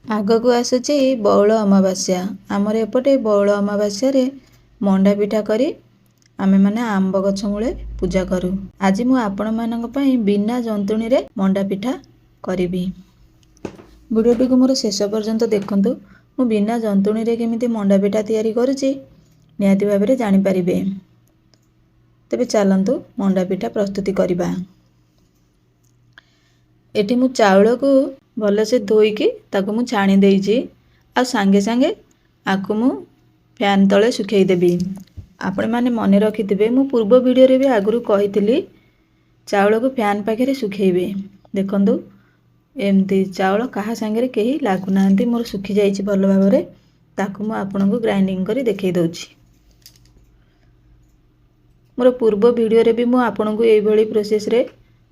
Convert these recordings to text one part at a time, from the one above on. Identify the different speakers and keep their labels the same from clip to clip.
Speaker 1: ଆଗକୁ ଆସୁଛି ବଉଳ ଅମାବାସ୍ୟା। ଆମର ଏପଟେ ବଉଳ ଅମାବାସ୍ୟାରେ ମଣ୍ଡା ପିଠା କରି ଆମେମାନେ ଆମ୍ବ ଗଛ ମୂଳେ ପୂଜା କରୁ। ଆଜି ମୁଁ ଆପଣମାନଙ୍କ ପାଇଁ ବିନା ଜନ୍ତୁଣୀରେ ମଣ୍ଡା ପିଠା କରିବି। ଭିଡ଼ିଓଟିକୁ ମୋର ଶେଷ ପର୍ଯ୍ୟନ୍ତ ଦେଖନ୍ତୁ। ମୁଁ ବିନା ଜନ୍ତୁଣୀରେ କେମିତି ମଣ୍ଡା ପିଠା ତିଆରି କରୁଛି ନିହାତି ଭାବରେ ଜାଣିପାରିବେ। ତେବେ ଚାଲନ୍ତୁ ମଣ୍ଡା ପିଠା ପ୍ରସ୍ତୁତି କରିବା। ଏଠି ମୁଁ ଚାଉଳକୁ ଭଲସେ ଧୋଇକି ତାକୁ ମୁଁ ଛାଣି ଦେଇଛି। ଆଉ ସାଙ୍ଗେ ସାଙ୍ଗେ ଆକୁ ମୁଁ ଫ୍ୟାନ୍ ତଳେ ଶୁଖେଇ ଦେବି। ଆପଣମାନେ ମନେ ରଖିଥିବେ, ମୁଁ ପୂର୍ବ ଭିଡ଼ିଓରେ ବି ଆଗରୁ କହିଥିଲି ଚାଉଳକୁ ଫ୍ୟାନ୍ ପାଖରେ ଶୁଖେଇବେ। ଦେଖନ୍ତୁ ଏମିତି ଚାଉଳ କାହା ସାଙ୍ଗରେ କେହି ଲାଗୁନାହାନ୍ତି, ମୋର ଶୁଖି ଯାଇଛି ଭଲ ଭାବରେ। ତାକୁ ମୁଁ ଆପଣଙ୍କୁ ଗ୍ରାଇଣ୍ଡିଙ୍ଗ କରି ଦେଖେଇ ଦେଉଛି। ମୋର ପୂର୍ବ ଭିଡ଼ିଓରେ ବି ମୁଁ ଆପଣଙ୍କୁ ଏଇଭଳି ପ୍ରୋସେସରେ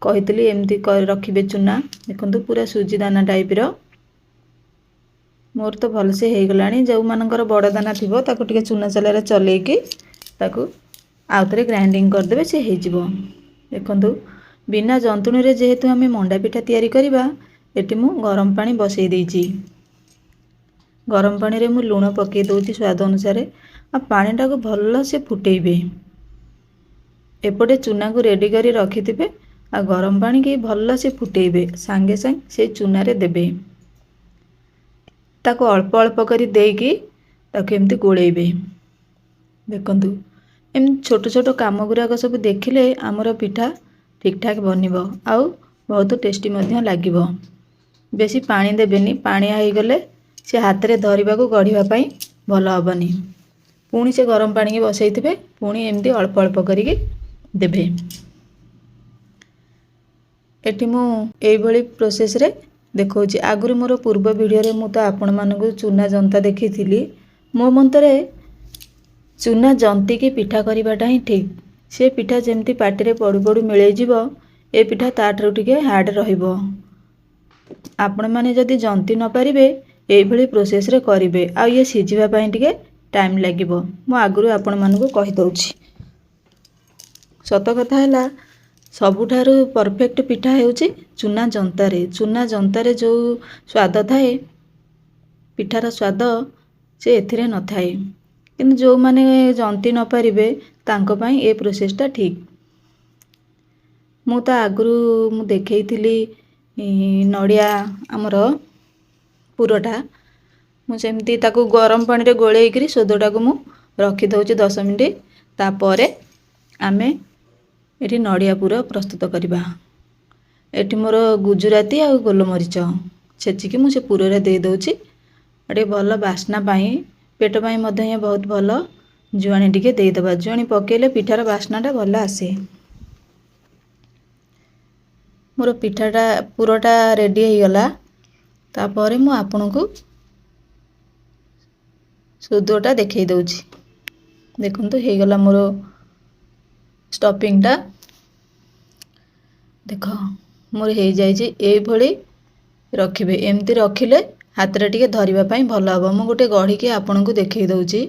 Speaker 1: କହିଥିଲି ଏମିତି ରଖିବେ ଚୁନା। ଦେଖନ୍ତୁ ପୁରା ସୁଜି ଦାନା ଟାଇପର। ମୋର ତ ଭଲସେ ହେଇଗଲାଣି। ଯେଉଁମାନଙ୍କର ବଡ଼ ଦାନା ଥିବ ତାକୁ ଟିକେ ଚୁନା ଚଲାରେ ଚଲେଇକି ତାକୁ ଆଉଥରେ ଗ୍ରାଇଣ୍ଡିଙ୍ଗ କରିଦେବେ, ସେ ହେଇଯିବ। ଦେଖନ୍ତୁ ବିନା ଜନ୍ତୁଣୀରେ ଯେହେତୁ ଆମେ ମଣ୍ଡା ପିଠା ତିଆରି କରିବା, ଏଠି ମୁଁ ଗରମ ପାଣି ବସେଇ ଦେଇଛି। ଗରମ ପାଣିରେ ମୁଁ ଲୁଣ ପକେଇ ଦେଉଛି ସ୍ୱାଦ ଅନୁସାରେ। ଆଉ ପାଣିଟାକୁ ଭଲସେ ଫୁଟେଇବେ। ଏପଟେ ଚୁନାକୁ ରେଡ଼ି କରି ରଖିଥିବେ ଆଉ ଗରମ ପାଣିକି ଭଲସେ ଫୁଟେଇବେ। ସାଙ୍ଗେ ସାଙ୍ଗେ ସେଇ ଚୁନାରେ ଦେବେ। ତାକୁ ଅଳ୍ପ ଅଳ୍ପ କରି ଦେଇକି ତାକୁ ଏମିତି ଗୋଳେଇବେ। ଦେଖନ୍ତୁ ଏମିତି ଛୋଟ ଛୋଟ କାମ ଗୁଡ଼ାକ ସବୁ ଦେଖିଲେ ଆମର ପିଠା ଠିକ୍ଠାକ୍ ବନିବ ଆଉ ବହୁତ ଟେଷ୍ଟି ମଧ୍ୟ ଲାଗିବ। ବେଶୀ ପାଣି ଦେବେନି, ପାଣିଆ ହେଇଗଲେ ସେ ହାତରେ ଧରିବାକୁ ଗଢ଼ିବା ପାଇଁ ଭଲ ହେବନି। ପୁଣି ସେ ଗରମ ପାଣିକି ବସେଇଥିବେ, ପୁଣି ଏମିତି ଅଳ୍ପ ଅଳ୍ପ କରିକି ଦେବେ। ଏଠି ମୁଁ ଏଇଭଳି ପ୍ରୋସେସରେ ଦେଖାଉଛି। ଆଗରୁ ମୋର ପୂର୍ବ ଭିଡ଼ିଓରେ ମୁଁ ତ ଆପଣମାନଙ୍କୁ ଚୁନା ଜନ୍ତା ଦେଖେଇଥିଲି। ମୋ ମତରେ ଚୁନା ଜନ୍ତିକି ପିଠା କରିବାଟା ହିଁ ଠିକ୍। ସେ ପିଠା ଯେମିତି ପାଟିରେ ପଡ଼ୁ ପଡ଼ୁ ମିଳେଇଯିବ, ଏ ପିଠା ତାଠାରୁ ଟିକେ ହାର୍ଡ଼ ରହିବ। ଆପଣମାନେ ଯଦି ଜନ୍ତି ନ ପାରିବେ ଏଇଭଳି ପ୍ରୋସେସରେ କରିବେ, ଆଉ ଇଏ ସିଝିବା ପାଇଁ ଟିକେ ଟାଇମ୍ ଲାଗିବ। ମୁଁ ଆଗରୁ ଆପଣମାନଙ୍କୁ କହିଦେଉଛି। ସତ କଥା ହେଲା, ସବୁଠାରୁ ପରଫେକ୍ଟ ପିଠା ହେଉଛି ଚୁନା ଜନ୍ତାରେ। ଚୁନା ଜନ୍ତାରେ ଯେଉଁ ସ୍ୱାଦ ଥାଏ, ପିଠାର ସ୍ୱାଦ ସେ ଏଥିରେ ନଥାଏ। କିନ୍ତୁ ଯେଉଁମାନେ ଜନ୍ତି ନ ପାରିବେ ତାଙ୍କ ପାଇଁ ଏ ପ୍ରୋସେସଟା ଠିକ୍। ମୁଁ ତ ଆଗରୁ ମୁଁ ଦେଖେଇଥିଲି ନଡ଼ିଆ ଆମର ପୁରଟା। ମୁଁ ସେମିତି ତାକୁ ଗରମ ପାଣିରେ ଗୋଳେଇକିରି ସୋଦଟାକୁ ମୁଁ ରଖିଦେଉଛି 10 ମିନିଟ୍। ତାପରେ ଆମେ ଏଠି ନଡ଼ିଆ ପୁର ପ୍ରସ୍ତୁତ କରିବା। ଏଠି ମୋର ଗୁଜୁରାତି ଆଉ ଗୋଲମରିଚ ଛେଚିକି ମୁଁ ସେ ପୁରରେ ଦେଇ ଦେଉଛି। ଟିକେ ଭଲ ବାସ୍ନା ପାଇଁ, ପେଟ ପାଇଁ ମଧ୍ୟ ଇଏ ବହୁତ ଭଲ। ଜୁଆଣି ଟିକେ ଦେଇଦେବା। ଜୁଆଣି ପକେଇଲେ ପିଠାର ବାସ୍ନାଟା ଭଲ ଆସେ। ମୋର ପୁରଟା ରେଡ଼ି ହେଇଗଲା। ତାପରେ ମୁଁ ଆପଣଙ୍କୁ ସୋଦଟା ଦେଖେଇ ଦେଉଛି। ଦେଖନ୍ତୁ ହେଇଗଲା ମୋର ଷ୍ଟଫିଂଟା। ଦେଖ ମୋର ହେଇଯାଇଛି। ଏଇଭଳି ରଖିବେ। ଏମିତି ରଖିଲେ ହାତରେ ଟିକେ ଧରିବା ପାଇଁ ଭଲ ହେବ। ମୁଁ ଗୋଟେ ଗଢ଼ିକି ଆପଣଙ୍କୁ ଦେଖେଇ ଦେଉଛି।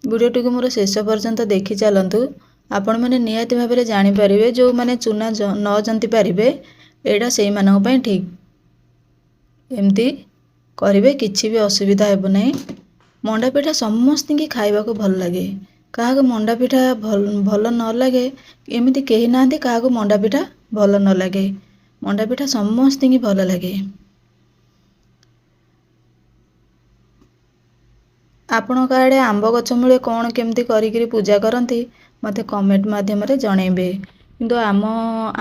Speaker 1: ଭିଡ଼ିଓଟିକୁ ମୋର ଶେଷ ପର୍ଯ୍ୟନ୍ତ ଦେଖି ଚାଲନ୍ତୁ। ଆପଣମାନେ ନିହାତି ଭାବରେ ଜାଣିପାରିବେ, ଯେଉଁମାନେ ଚୁନା ନ ଜନ୍ତି ପାରିବେ ଏଇଟା ସେଇମାନଙ୍କ ପାଇଁ ଠିକ୍। ଏମିତି କରିବେ, କିଛି ବି ଅସୁବିଧା ହେବ ନାହିଁ। ମଣ୍ଡା ପିଠା ସମସ୍ତଙ୍କୁ ଖାଇବାକୁ ଭଲ ଲାଗେ। କାହାକୁ ମଣ୍ଡା ପିଠା ଭଲ ନ ଲାଗେ ଏମିତି କେହି ନାହାନ୍ତି କାହାକୁ ମଣ୍ଡା ପିଠା ଭଲ ନ ଲାଗେ। ମଣ୍ଡା ପିଠା ସମସ୍ତଙ୍କୁ ଭଲ ଲାଗେ। ଆପଣଙ୍କ ଆଡ଼େ ଆମ୍ବ ଗଛ ମୂଳେ କ'ଣ କେମିତି କରିକିରି ପୂଜା କରନ୍ତି ମୋତେ କମେଣ୍ଟ ମାଧ୍ୟମରେ ଜଣାଇବେ। କିନ୍ତୁ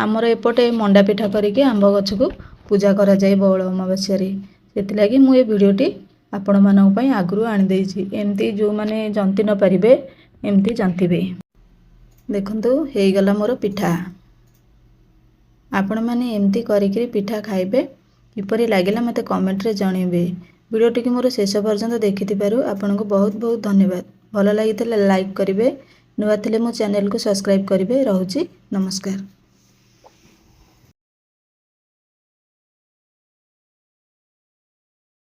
Speaker 1: ଆମର ଏପଟେ ମଣ୍ଡା ପିଠା କରିକି ଆମ୍ବ ଗଛକୁ ପୂଜା କରାଯାଏ ବଉଳ ଅମାବାସ୍ୟାରେ। ସେଥିଲାଗି ମୁଁ ଏ ଭିଡ଼ିଓଟି ଆପଣମାନଙ୍କ ପାଇଁ ଆଗରୁ ଆଣିଦେଇଛି। ଏମିତି ଯେଉଁମାନେ ଜନ୍ତି ନ ପାରିବେ ଏମିତି ଜନ୍ତିବେ। ଦେଖନ୍ତୁ ହେଇଗଲା ମୋର ପିଠା। ଆପଣମାନେ ଏମିତି କରିକିରି ପିଠା ଖାଇବେ। କିପରି ଲାଗିଲା ମୋତେ କମେଣ୍ଟରେ ଜଣାଇବେ। ଭିଡ଼ିଓଟିକୁ ମୋର ଶେଷ ପର୍ଯ୍ୟନ୍ତ ଦେଖିଥିବାରୁ ଆପଣଙ୍କୁ ବହୁତ ବହୁତ ଧନ୍ୟବାଦ। ଭଲ ଲାଗିଥିଲେ ଲାଇକ୍ କରିବେ। ନୂଆ ଥିଲେ ମୋ ଚ୍ୟାନେଲକୁ ସବସ୍କ୍ରାଇବ୍ କରିବେ। ରହୁଛି, ନମସ୍କାର।